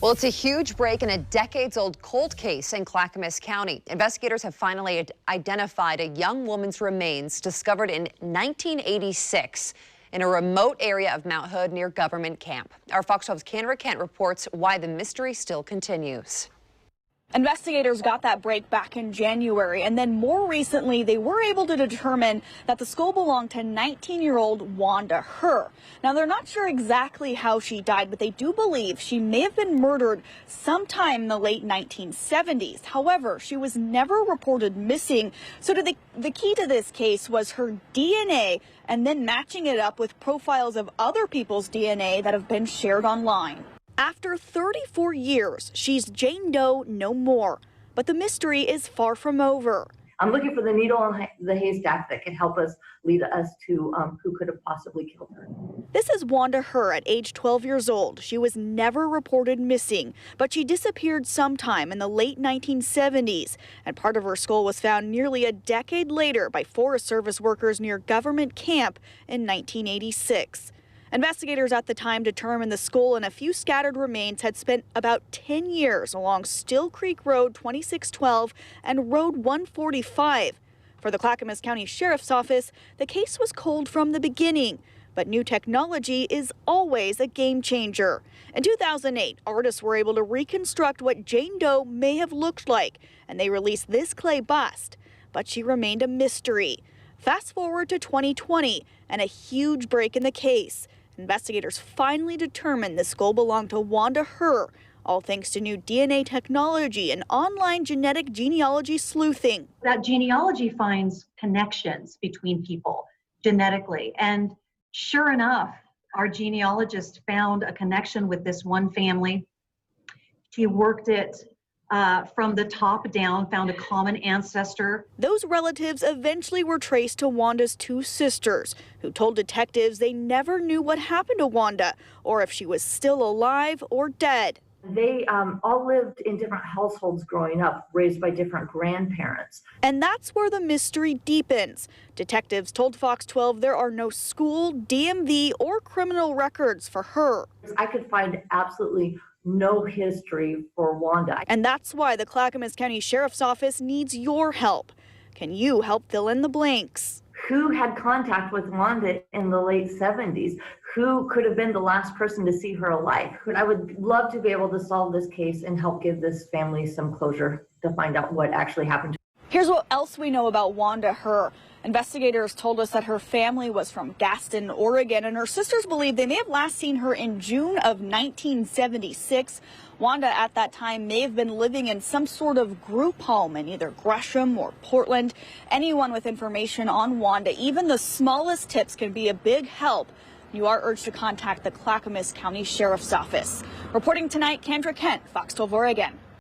Well, it's a huge break in a decades-old cold case in Clackamas County. Investigators have finally identified a young woman's remains discovered in 1986 in a remote area of Mount Hood near Government Camp. Our Fox 12's KANDRA reports why the mystery still continues. Investigators got that break back in January, and then more recently, they were able to determine that the skull belonged to 19-year-old Wanda Herr. Now, they're not sure exactly how she died, but they do believe she may have been murdered sometime in the late 1970s. However, she was never reported missing, so the key to this case was her DNA and then matching it up with profiles of other people's DNA that have been shared online. After 34 years, she's Jane Doe no more, but the mystery is far from over. I'm looking for the needle in the haystack that could help us lead us to who could have possibly killed her. This is Wanda Herr at age 12 years old. She was never reported missing, but she disappeared sometime in the late 1970s, and part of her skull was found nearly a decade later by Forest Service workers near Government Camp in 1986. Investigators at the time determined the skull and a few scattered remains had spent about 10 years along Still Creek Road 2612 and Road 145. For the Clackamas County Sheriff's Office, the case was cold from the beginning, but new technology is always a game changer. In 2008, artists were able to reconstruct what Jane Doe may have looked like, and they released this clay bust, but she remained a mystery. Fast forward to 2020 and a huge break in the case. Investigators finally determined the skull belonged to Wanda Herr, all thanks to new DNA technology and online genetic genealogy sleuthing. That genealogy finds connections between people genetically, and sure enough, our genealogist found a connection with this one family. She worked it from the top down, found a common ancestor. Those relatives eventually were traced to Wanda's two sisters, who told detectives they never knew what happened to Wanda, or if she was still alive or dead. They all lived in different households growing up, raised by different grandparents. And that's where the mystery deepens. Detectives told Fox 12 there are no school, DMV, or criminal records for her. I could find absolutely no history for Wanda. And that's why the Clackamas County Sheriff's Office needs your help. Can you help fill in the blanks? Who had contact with Wanda in the late 70s? Who could have been the last person to see her alive? I would love to be able to solve this case and help give this family some closure to find out what actually happened. Here's what else we know about Wanda Herr. Investigators told us that her family was from Gaston, Oregon, and her sisters believe they may have last seen her in June of 1976. Wanda at that time may have been living in some sort of group home in either Gresham or Portland. Anyone with information on Wanda, even the smallest tips, can be a big help. You are urged to contact the Clackamas County Sheriff's Office. Reporting tonight, KANDRA, Fox 12 Oregon.